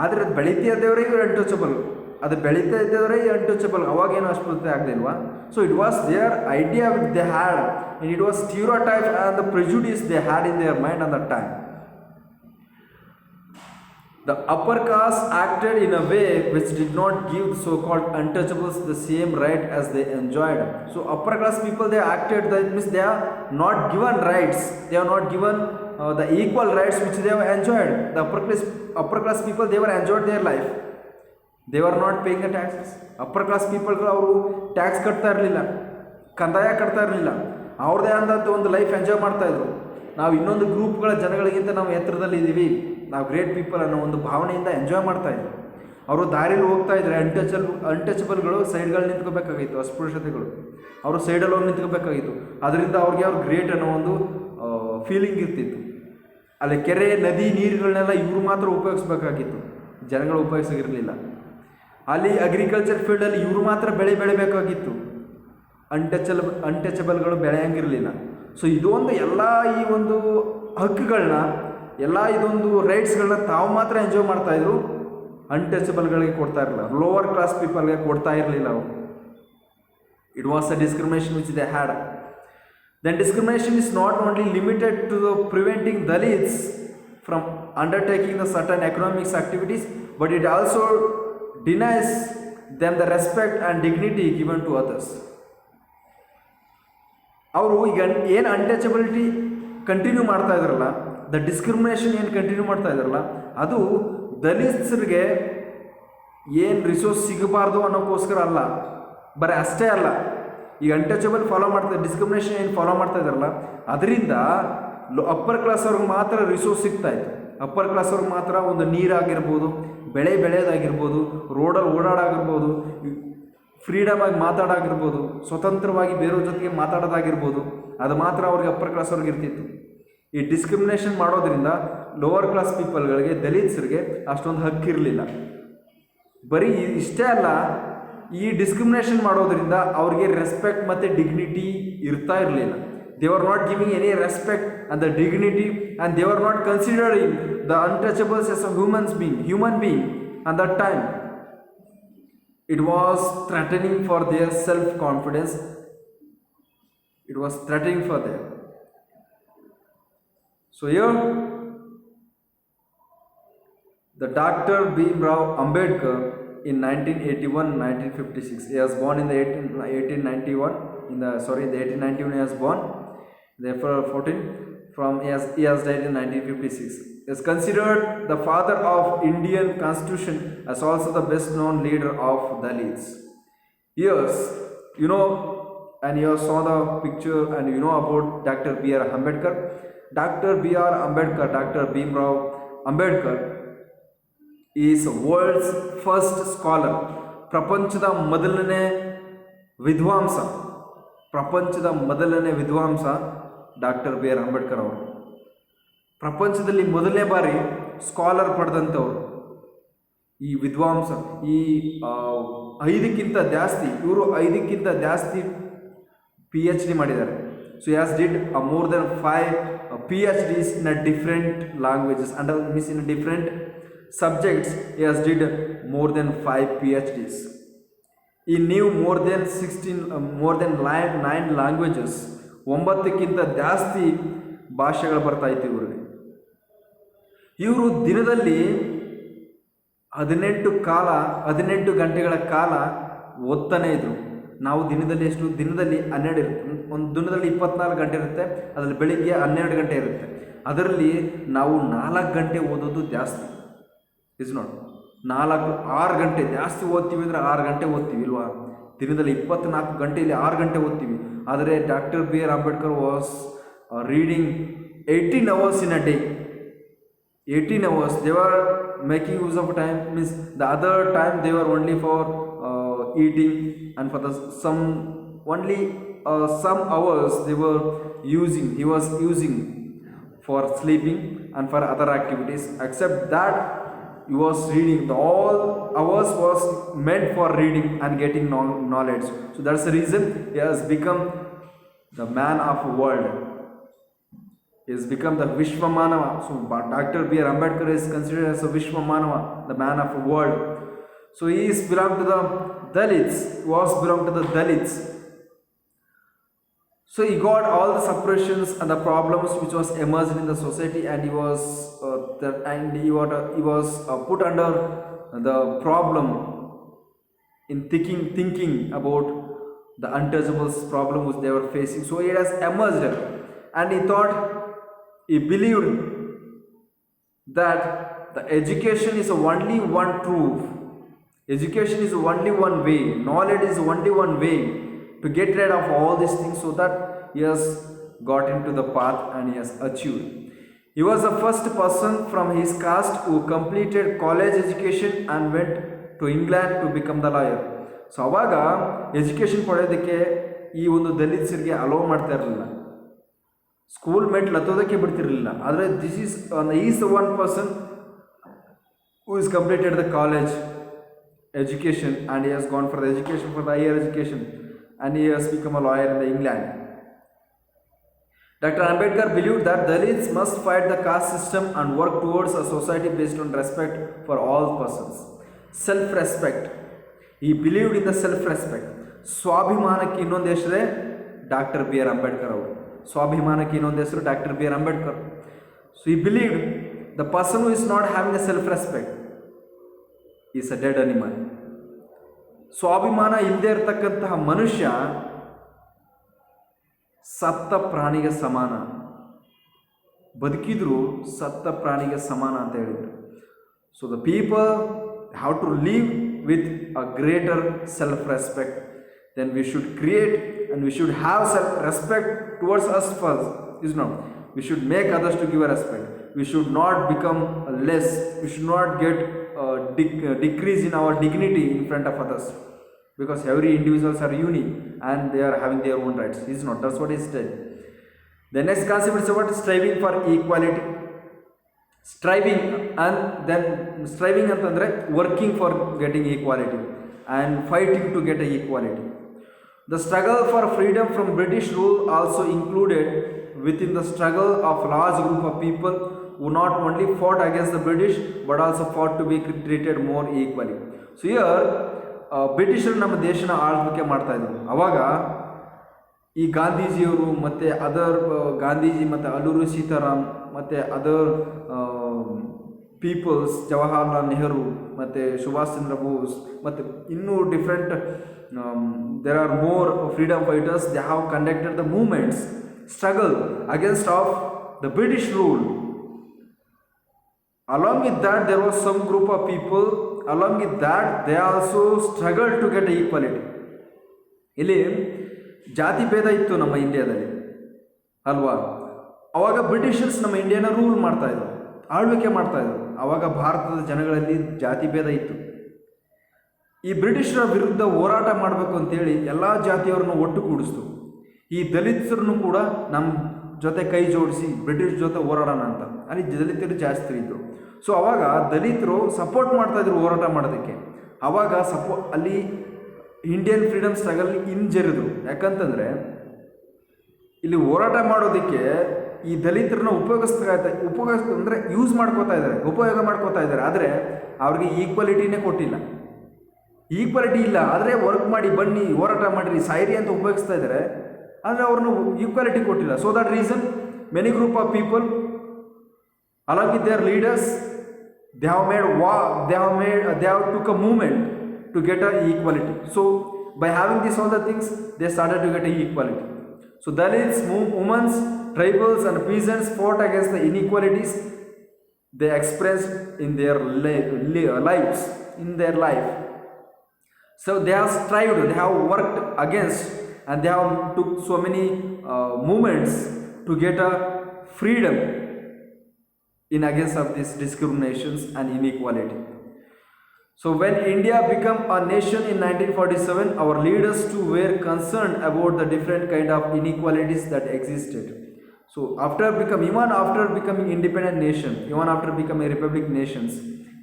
ಆದರೆ ಅದು ಬೆಳೀತಾ ಇದ್ದವರೇ ಇವರು ಅನ್ಟಚಬಲ್, ಅದು ಬೆಳೀತಾ ಇದ್ದವರೇ ಅನ್ಟಚಬಲ್. ಅವಾಗೇನು ಅಸ್ಪೃಶ್ಯತೆ ಆಗಲಿಲ್ವಾ? So it was their idea which they had, and it was stereotype and the prejudice they had in their mind at that time. The upper caste acted in a way which did not give so-called untouchables the same right as they enjoyed. So upper class people, they acted, that means they are not given rights, they are not given the equal rights which they have enjoyed. The upper class people, they were enjoyed their life, they were not paying the taxes. Upper class people ಅವರು tax ಕಟ್ತಾ ಇರಲಿಲ್ಲ, ಕಂದಾಯ ಕಟ್ತಾ ಇರಲಿಲ್ಲ, ಅವ್ರದ್ದೇ ಆದಂಥ ಒಂದು life enjoy ಮಾಡ್ತಾಯಿದ್ರು. ನಾವು ಇನ್ನೊಂದು ಗ್ರೂಪ್ಗಳ ಜನಗಳಿಗಿಂತ ನಾವು ಎತ್ತರದಲ್ಲಿ ಇದ್ದೀವಿ, ನಾವು ಗ್ರೇಟ್ ಪೀಪಲ್ ಅನ್ನೋ ಒಂದು ಭಾವನೆಯಿಂದ ಎಂಜಾಯ್ ಮಾಡ್ತಾಯಿದ್ರು. ಅವರು ದಾರಿಲಿ ಹೋಗ್ತಾ ಇದ್ರೆ ಅನ್ಟಚಬಲ್ಗಳು ಸೈಡ್ಗಳು ನಿಂತ್ಕೋಬೇಕಾಗಿತ್ತು, ಅಸ್ಪೃಶ್ಯತೆಗಳು ಅವರು ಸೈಡಲ್ಲಿ ಹೋಗಿ ನಿಂತ್ಕೋಬೇಕಾಗಿತ್ತು. ಅದರಿಂದ ಅವ್ರಿಗೆ ಗ್ರೇಟ್ ಅನ್ನೋ ಒಂದು ಫೀಲಿಂಗ್ ಇರ್ತಿತ್ತು. ಅಲ್ಲಿ ಕೆರೆ ನದಿ ನೀರುಗಳನ್ನೆಲ್ಲ ಇವರು ಮಾತ್ರ ಉಪಯೋಗಿಸ್ಬೇಕಾಗಿತ್ತು, ಜನಗಳು ಉಪಯೋಗಿಸಿರಲಿಲ್ಲ. ಅಲ್ಲಿ ಅಗ್ರಿಕಲ್ಚರ್ ಫೀಲ್ಡಲ್ಲಿ ಇವರು ಮಾತ್ರ ಬೆಳೆ ಬೆಳಿಬೇಕಾಗಿತ್ತು, ಅನ್ಟಚಬಲ್ಗಳು ಬೆಳೆಯಂಗಿರಲಿಲ್ಲ. ಸೊ ಇದೊಂದು ಎಲ್ಲ ಈ ಒಂದು ಹಕ್ಕುಗಳನ್ನ, ಎಲ್ಲ ಇದೊಂದು ರೈಟ್ಸ್ಗಳನ್ನ ತಾವು ಮಾತ್ರ ಎಂಜಾಯ್ ಮಾಡ್ತಾಯಿದ್ರು, ಅನ್ಟಚಬಲ್ಗಳಿಗೆ ಕೊಡ್ತಾ ಇರಲಿಲ್ಲ, ಲೋವರ್ ಕ್ಲಾಸ್ ಪೀಪಲ್ಗೆ ಕೊಡ್ತಾ ಇರಲಿಲ್ಲ ಅವರು. It was a discrimination which they had. Then discrimination is not only limited to the preventing Dalits from undertaking the certain economic activities, but it also denies them the respect and dignity given to others. ಅವರು ಈಗ ಏನು untouchability continue ಮಾಡ್ತಾ ಇದ್ರಲ್ಲ, the discrimination ಏನು continue ಮಾಡ್ತಾ ಇದ್ರಲ್ಲ, ಅದು ದಲಿತರಿಗೆ ಏನು ರಿಸೋರ್ಸ್ ಸಿಗಬಾರ್ದು ಅನ್ನೋಕ್ಕೋಸ್ಕರ ಅಲ್ಲ, ಬರೀ ಅಷ್ಟೇ ಅಲ್ಲ, ಈ ಅನ್ಟಚಬಲ್ ಫಾಲೋ ಮಾಡ್ತಾ ಡಿಸ್ಕ್ರಿಮಿನೇಷನ್ ಏನು ಫಾಲೋ ಮಾಡ್ತಾ ಇದ್ದಾರಲ್ಲ, ಅದರಿಂದ ಅಪ್ಪರ್ ಕ್ಲಾಸ್ ಅವ್ರಿಗೆ ಮಾತ್ರ ರಿಸೋರ್ಸ್ ಸಿಗ್ತಾಯಿತ್ತು. ಅಪ್ಪರ್ ಕ್ಲಾಸ್ ಅವ್ರಿಗೆ ಮಾತ್ರ ಒಂದು ನೀರಾಗಿರ್ಬೋದು, ಬೆಳೆ ಬೆಳೆಯೋದಾಗಿರ್ಬೋದು, ರೋಡಲ್ಲಿ ಓಡಾಡಾಗಿರ್ಬೋದು, ಫ್ರೀಡಮಾಗಿ ಮಾತಾಡೋಗಿರ್ಬೋದು, ಸ್ವತಂತ್ರವಾಗಿ ಬೇರೆಯವ್ರ ಜೊತೆಗೆ ಮಾತಾಡೋದಾಗಿರ್ಬೋದು, ಅದು ಮಾತ್ರ ಅವ್ರಿಗೆ ಅಪ್ಪರ್ ಕ್ಲಾಸ್ ಅವ್ರಿಗೆ ಇರ್ತಿತ್ತು. ಈ ಡಿಸ್ಕ್ರಿಮಿನೇಷನ್ ಮಾಡೋದ್ರಿಂದ ಲೋವರ್ ಕ್ಲಾಸ್ ಪೀಪಲ್ಗಳಿಗೆ, ದಲಿತರಿಗೆ ಅಷ್ಟೊಂದು ಹಕ್ಕಿರಲಿಲ್ಲ. ಬರೀ ಇಷ್ಟೇ ಅಲ್ಲ, ಈ ಡಿಸ್ಕ್ರಿಮಿನೇಷನ್ ಮಾಡೋದ್ರಿಂದ ಅವ್ರಿಗೆ ರೆಸ್ಪೆಕ್ಟ್ ಮತ್ತು ಡಿಗ್ನಿಟಿ ಇರ್ತಾ ಇರಲಿಲ್ಲ. They are not giving any respect and the dignity, and they are not considering the untouchables as a human being at that time. It was threatening for their self confidence. It was threatening for their. So here the Dr. Bhimrao Ambedkar in 1981-1956. He was born in the 1891. In the 1891 he was born. Therefore 14. He has died in 1956. He is considered the father of Indian Constitution, as also the best known leader of Dalits. Yes, you know, and you saw the picture and you know about Dr. B.R. Ambedkar. Dr. B.R. Ambedkar, Dr. Bhimrao Ambedkar is world's first scholar. ಪ್ರಪಂಚದ ಮೊದಲನೇ ವಿದ್ವಾಂಸ doctor B R Ambedkar ಅವರು. ಪ್ರಪಂಚದಲ್ಲಿ ಮೊದಲನೇ ಬಾರಿ scholar ಪಡೆದಂಥವ್ರು ಈ ವಿದ್ವಾಂಸ. ಈ 5ಕ್ಕಿಂತ ಜಾಸ್ತಿ PhD ಮಾಡಿದ್ದಾರೆ. So he has did more than 5 PhDs in a different languages and in a different subjects. He has did more than 5 PhDs. He knew more than 9 languages. 9ಕ್ಕಿಂತ ಜಾಸ್ತಿ ಭಾಷೆಗಳು ಬರ್ತಾ ಇತ್ತು ಇವರಿಗೆ. ಇವರು ದಿನದಲ್ಲಿ 18 ಗಂಟೆಗಳ ಕಾಲ ಓದ್ತಾನೆ ಇದ್ರು. ನಾವು ದಿನದಲ್ಲಿ 12 ಇರುತ್ತೆ, ಒಂದು ದಿನದಲ್ಲಿ 24 ಗಂಟೆ ಇರುತ್ತೆ, ಅದರಲ್ಲಿ ಬೆಳಿಗ್ಗೆ 12 ಗಂಟೆ ಇರುತ್ತೆ. ಅದರಲ್ಲಿ ನಾವು 4 ಗಂಟೆ ಓದೋದು ಜಾಸ್ತಿ. ಇಸ್ ನಾಟ್ 6 ಗಂಟೆ ಜಾಸ್ತಿ ಓದ್ತೀವಿ ಅಂದರೆ 6 ಗಂಟೆ ಓದ್ತೀವಿ ಇಲ್ವಾ? ದಿನದಲ್ಲಿ 24 ಗಂಟೆಯಲ್ಲಿ 6 ಗಂಟೆ ಓದ್ತೀವಿ. ಆದರೆ doctor B R Ambedkar was reading 18 hours in a day. 18 hours they were making use of time, means the other time they were only for eating, and for the some hours he was using for sleeping and for other activities. Except that he was reading. All hours was meant for reading and getting knowledge. So that's the reason he has become the man of the world. He has become the Vishwamanava. So Dr. B. R. Ambedkar is considered as a Vishwamanava, the man of the world. So he is belonged to the Dalits. So he got all the suppressions and the problems which was emerged in the society, and he was put under the problem in thinking about the untouchables problem which they were facing. So it has emerged, and he believed that the education is only one truth. Education is only one way. Knowledge is only one way to get rid of all these things, so that he has got into the path and he has achieved. He was the first person from his caste who completed college education and went to England to become the lawyer. So ಅವಾಗ education ಪಡೆಯೋದಕ್ಕೆ ಈ ಒಂದು ದಲಿತರಿಗೆ hello ಮಾಡ್ತಾ ಇರಲಿಲ್ಲ. School ಮೆಟ್ಲು ಹತ್ತೋದಕ್ಕೆ ಬಿಡ್ತಿರಲಿಲ್ಲ. ಆದರೆ is the one person who has completed the college education and he has gone for the education for the higher education and he has become a lawyer in the England. Dr. Ambedkar believed that Dalits must fight the caste system and work towards a society based on respect for all persons. Self-respect. He believed in the self-respect. ಸ್ವಾಭಿಮಾನಕ್ಕೆ ಇನ್ನೊಂದು ಹೆಸರೇ doctor B R Ambedkar ಅವರು. ಸ್ವಾಭಿಮಾನಕ್ಕೆ ಇನ್ನೊಂದು ಹೆಸರು doctor B R Ambedkar. So he believed the person who is not having a self-respect is a dead animal. ಸ್ವಾಭಿಮಾನ ಇಲ್ಲದೆ ಇರತಕ್ಕಂತಹ ಮನುಷ್ಯ ಸತ್ತ ಪ್ರಾಣಿಗೆ ಸಮಾನ, ಬದುಕಿದ್ರು ಸತ್ತ ಪ್ರಾಣಿಗೆ ಸಮಾನ ಅಂತ ಹೇಳಿದರು. So the people have to live with a greater self respect. Then we should create and we should have self-respect towards us first. Is not. We should make others to give a respect. We should not become less. We should not get decrease in our dignity in front of others, because every individuals are unique and they are having their own rights. Is not. That's what is said. The next concept is about striving for equality. Striving ಅಂತಂದ್ರೆ working for getting equality and fighting to get equality. The struggle for freedom from British rule also included within the struggle of large group of people who not only fought against the British but also fought to be treated more equally. So here ಬ್ರಿಟಿಷರು ನಮ್ಮ ದೇಶನ ಆಳ್ವಿಕೆ ಮಾಡ್ತಾ ಇದ್ರು. ಅವಾಗ ಈ ಗಾಂಧೀಜಿಯವರು ಮತ್ತು ಗಾಂಧೀಜಿ ಮತ್ತು ಅಲ್ಲೂರಿ ಸೀತಾರಾಮ್ ಮತ್ತು ಅದರ್ ಪೀಪಲ್ಸ್, ಜವಾಹರ್ಲಾಲ್ ನೆಹರು ಮತ್ತು ಸುಭಾಷ್ ಚಂದ್ರ ಬೋಸ್ ಮತ್ತು ಇನ್ನೂ different there are more freedom fighters. They have conducted the movements, struggle against of the British rule. Along with that, there was some group of people, along with that they also struggled to get equality. ಇಲ್ಲಿ ಜಾತಿ ಭೇದ ಇತ್ತು ನಮ್ಮ ಇಂಡಿಯಾದಲ್ಲಿ ಅಲ್ವಾ. ಅವಾಗ Britishers ನಮ್ಮ ಇಂಡಿಯಾನ rule ಮಾಡ್ತಾ ಇದ್ರು, ಆಳ್ವಿಕೆ ಮಾಡ್ತಾ ಇದ್ರು. ಅವಾಗ ಭಾರತದ ಜನಗಳಲ್ಲಿ ಜಾತಿ ಭೇದ ಇತ್ತು. ಈ ಬ್ರಿಟಿಷರ ವಿರುದ್ಧ ಹೋರಾಟ ಮಾಡಬೇಕು ಅಂತೇಳಿ ಎಲ್ಲ ಜಾತಿಯವರನ್ನು ಒಟ್ಟುಗೂಡಿಸ್ತು. ಈ ದಲಿತರನ್ನು ಕೂಡ ನಮ್ಮ ಜೊತೆ ಕೈ ಜೋಡಿಸಿ ಬ್ರಿಟಿಷ್ ಜೊತೆ ಹೋರಾಡೋಣ ಅಂತ. ಅಲ್ಲಿ ದಲಿತರು ಜಾಸ್ತಿ ಇದ್ದರು. ಸೊ ಅವಾಗ ದಲಿತರು ಸಪೋರ್ಟ್ ಮಾಡ್ತಾಯಿದ್ರು ಹೋರಾಟ ಮಾಡೋದಕ್ಕೆ. ಆವಾಗ ಅಲ್ಲಿ ಇಂಡಿಯನ್ ಫ್ರೀಡಮ್ ಸ್ಟ್ರಗಲ್ ಹಿಂಜರಿದ್ರು. ಯಾಕಂತಂದರೆ ಇಲ್ಲಿ ಹೋರಾಟ ಮಾಡೋದಕ್ಕೆ ಈ ದಲಿತರನ್ನ ಅಂದರೆ ಯೂಸ್ ಮಾಡ್ಕೋತಾ ಇದ್ದಾರೆ, ಉಪಯೋಗ ಮಾಡ್ಕೋತಾ ಇದ್ದಾರೆ. ಆದರೆ ಅವ್ರಿಗೆ ಈಕ್ವಾಲಿಟಿನೇ ಕೊಟ್ಟಿಲ್ಲ. ಈಕ್ವಾಲಿಟಿ ಇಲ್ಲ, ಆದರೆ ವರ್ಕ್ ಮಾಡಿ ಬನ್ನಿ ಹೋರಾಟ ಮಾಡಿರಿ ಸಾಯಿರಿ ಅಂತ ಉಪಯೋಗಿಸ್ತಾ ಇದ್ದಾರೆ. ಆದರೆ ಅವ್ರನ್ನ ಈಕ್ವಾಲಿಟಿ ಕೊಟ್ಟಿಲ್ಲ. So that reason many group of people along with their leaders they have took a movement to get a equality. So by having these all the things they started to get a equality. So Dalits, women, tribals and peasants fought against the inequalities they expressed in their lives, in their life. So they have strived, they have worked against, and they have took so many movements to get a freedom in against of these discriminations and inequality. So when India became a nation in 1947, our leaders too were concerned about the different kind of inequalities that existed. So even after becoming independent nation, even after becoming republic nations,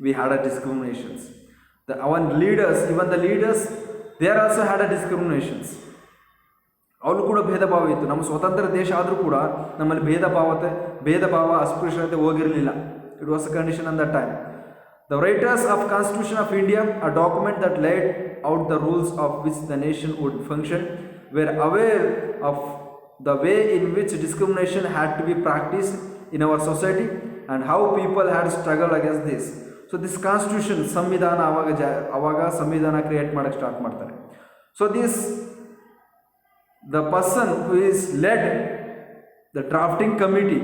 we had a discriminations. Even the leaders, they also had a discriminations. ಅವರು ಕೂಡ ಭೇದ ಭಾವ ಇತ್ತು. ನಮ್ಮ ಸ್ವತಂತ್ರ ದೇಶ ಆದರೂ ಕೂಡ ನಮ್ಮಲ್ಲಿ ಭೇದ ಭಾವ ಅಸ್ಪೃಶ್ಯತೆ ಹೋಗಿರಲಿಲ್ಲ. It was a condition on that time. The writers of constitution of India, a document that laid out the rules of which the nation would function, were aware of the way in which discrimination had to be practised in our society and how people had struggle against this. So this constitution ಸಂವಿಧಾನ ಅವಾಗ ಸಂವಿಧಾನ create ಮಾಡೋಕ್ಕೆ start ಮಾಡ್ತಾರೆ. So the person who is led the drafting committee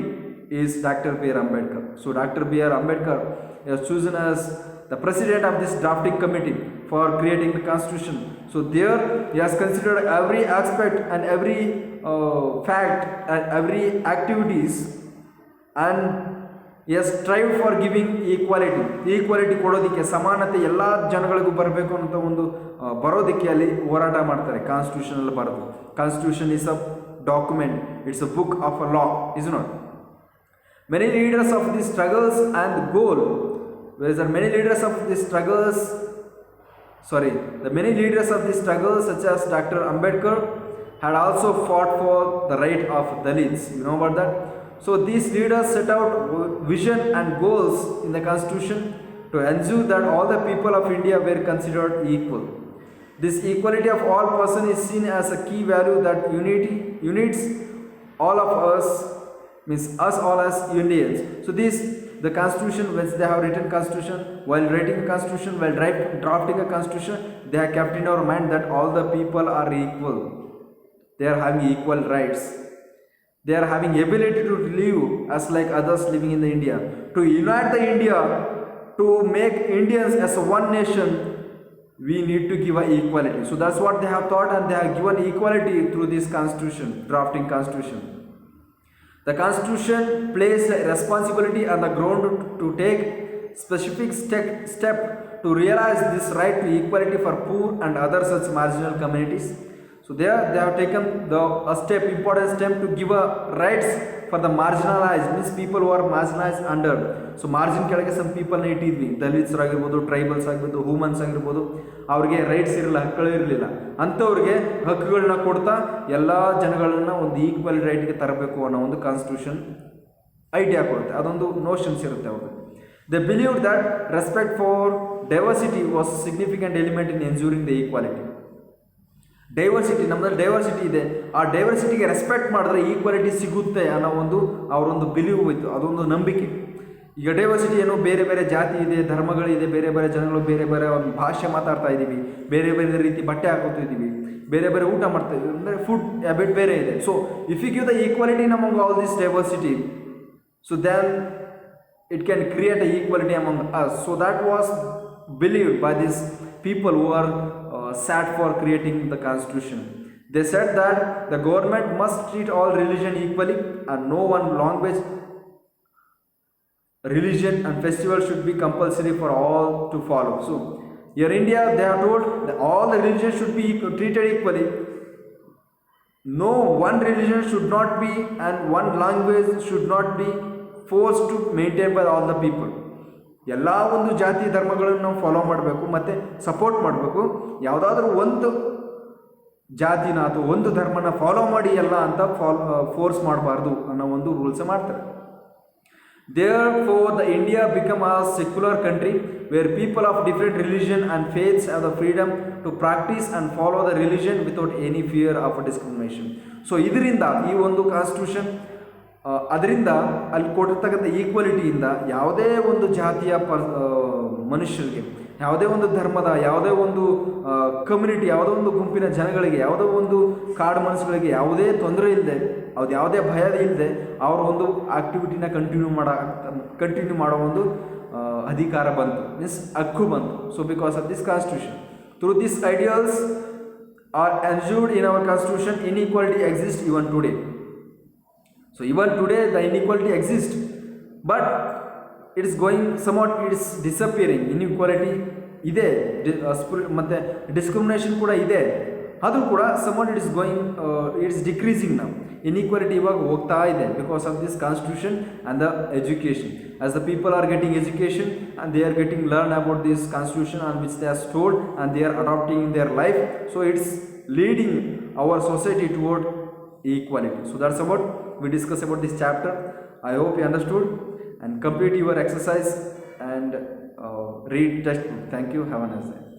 is Dr. B.R. Ambedkar. So Dr. B.R. Ambedkar is chosen as the president of this drafting committee for creating the constitution. So there he has considered every aspect and every fact and every activities, and he has strived for giving equality ಕೊಡೋದಕ್ಕೆ, ಸಮಾನತೆ ಎಲ್ಲ ಜನಗಳಿಗೂ ಬರಬೇಕು ಅಂತ ಒಂದು ಬರೋದಕ್ಕೆ ಅಲ್ಲಿ ಹೋರಾಟ ಮಾಡ್ತಾರೆ. ಕಾನ್ಸ್ಟಿಟ್ಯೂಷನಲ್ಲಿ ಬರೋದು, constitution is a document, it's a book of a law, is it not? Many leaders of these struggles and goal, whereas the many leaders of these struggles, the many leaders of these struggles such as Dr. Ambedkar had also fought for the right of Dalits. You know about that? So these leaders set out vision and goals in the constitution to ensure that all the people of India were considered equal. This equality of all persons is seen as a key value that unites all of us, means us all as Indians. So the constitution, which they have written constitution, while writing a constitution, while drafting a constitution, they have kept in our mind that all the people are equal. They are having equal rights. They are having ability to live as like others living in the India. To unite the India, to make Indians as one nation, we need to give a equality. So that's what they have thought, and they have given equality through this constitution, drafting constitution. The constitution placed a responsibility on the ground to take specific step to realize this right to equality for poor and other such marginal communities. So they have taken important step to give a rights for the marginalized, means people who are marginalized under. So margin ಕೆಳಗೆ some people ಇಟ್ಟಿದ್ವಿ, ದಲಿತರು ಆಗಿರ್ಬೋದು, tribals ಆಗಿರ್ಬೋದು, humans ಆಗಿರ್ಬೋದು, ಅವ್ರಿಗೆ rights ಇರಲಿಲ್ಲ, ಹಕ್ಕುಗಳು ಇರಲಿಲ್ಲ. ಅಂಥವ್ರಿಗೆ ಹಕ್ಕುಗಳನ್ನ ಕೊಡ್ತಾ ಎಲ್ಲ ಜನಗಳನ್ನ ಒಂದು ಈಕ್ವಲ್ ರೈಟ್ಗೆ ತರಬೇಕು ಅನ್ನೋ ಒಂದು ಕಾನ್ಸ್ಟಿಟ್ಯೂಷನ್ ಐಡಿಯಾ ಕೊಡುತ್ತೆ. ಅದೊಂದು ನೋಷನ್ಸ್ ಇರುತ್ತೆ ಅವ್ರಿಗೆ. They believe that respect for diversity was significant element in ensuring the equality. Diversity, ನಮ್ಮಲ್ಲಿ ಡೈವರ್ಸಿಟಿ ಇದೆ, ಆ ಡೈವರ್ಸಿಟಿಗೆ ರೆಸ್ಪೆಕ್ಟ್ ಮಾಡಿದ್ರೆ ಈಕ್ವಾಲಿಟಿ ಸಿಗುತ್ತೆ ಅನ್ನೋ ಒಂದು ಅವರೊಂದು ಬಿಲೀವ್ ಇತ್ತು, ಅದೊಂದು ನಂಬಿಕೆ. ಈಗ ಡೈವರ್ಸಿಟಿ ಏನೋ ಬೇರೆ ಬೇರೆ ಜಾತಿ ಇದೆ, ಧರ್ಮಗಳಿದೆ, ಬೇರೆ ಬೇರೆ ಜನಗಳು ಬೇರೆ ಬೇರೆ ಒಂದು ಭಾಷೆ ಮಾತಾಡ್ತಾ ಇದ್ದೀವಿ, ಬೇರೆ ಬೇರೆ ರೀತಿ ಬಟ್ಟೆ ಹಾಕೋತಿದ್ದೀವಿ, ಬೇರೆ ಬೇರೆ ಊಟ ಮಾಡ್ತಾ ಇದ್ದೀವಿ, ಅಂದರೆ ಫುಡ್ ಹ್ಯಾಬಿಟ್ ಬೇರೆ ಇದೆ. So if you give the equality among all this diversity, so then it can create a equality among us. So that was believed by this people who are sat for creating the constitution. They said that the government must treat all religion equally and no one language, religion and festival should be compulsory for all to follow. So here in India they have told that all the religions should be treated equally. No one religion should not be and one language should not be forced to maintain by all the people. ಎಲ್ಲ ಒಂದು ಜಾತಿ ಧರ್ಮಗಳನ್ನು ನಾವು follow ಮಾಡಬೇಕು ಮತ್ತು support ಮಾಡಬೇಕು. ಯಾವುದಾದ್ರೂ ಒಂದು ಜಾತಿನ ಅಥವಾ ಒಂದು ಧರ್ಮನ ಫಾಲೋ ಮಾಡಿ ಎಲ್ಲ ಅಂತ ಫೋರ್ಸ್ ಮಾಡಬಾರ್ದು ಅನ್ನೋ ಒಂದು ರೂಲ್ಸ್ ಮಾಡ್ತಾರೆ. Therefore the India become a secular country where people of different religion and faiths have the freedom to practice and follow the religion without any fear of discrimination. So ಇದರಿಂದ ಈ ಒಂದು constitution ಅದರಿಂದ ಅಲ್ಲಿ ಕೊಟ್ಟಿರ್ತಕ್ಕಂಥ ಈಕ್ವಾಲಿಟಿಯಿಂದ ಯಾವುದೇ ಒಂದು ಜಾತಿಯ ಮನುಷ್ಯರಿಗೆ, ಯಾವುದೇ ಒಂದು ಧರ್ಮದ, ಯಾವುದೇ ಒಂದು ಕಮ್ಯುನಿಟಿ, ಯಾವುದೋ ಒಂದು ಗುಂಪಿನ ಜನಗಳಿಗೆ, ಯಾವುದೋ ಒಂದು ಕಾಡು ಮನಸ್ಸುಗಳಿಗೆ ಯಾವುದೇ ತೊಂದರೆ ಇಲ್ಲದೆ, ಅದು ಯಾವುದೇ ಭಯ ಇಲ್ಲದೆ ಅವರ ಒಂದು ಆಕ್ಟಿವಿಟಿನ ಕಂಟಿನ್ಯೂ ಮಾಡೋ ಒಂದು ಅಧಿಕಾರ ಬಂತು, ಮೀನ್ಸ್ ಹಕ್ಕು ಬಂತು. So because of this constitution, through this ideals are ensured in our constitution, inequality exist even today. So even today the inequality exists, but it is going somewhat, it is disappearing. Inequality ಇದೆ, ಮತ್ತು discrimination ಕೂಡ ಇದೆ, ಅದು ಕೂಡ somewhat it is going, it is decreasing now. Inequality ಇವಾಗ ಹೋಗ್ತಾ ಇದೆ because of this constitution and the education. As the people are getting education and they are getting learn about this constitution on which they are stored and they are adopting in their life, so it's leading our society toward equality. So that's about we discuss about this chapter. I hope you understood and complete your exercise and read textbook. Thank you. Have a nice day.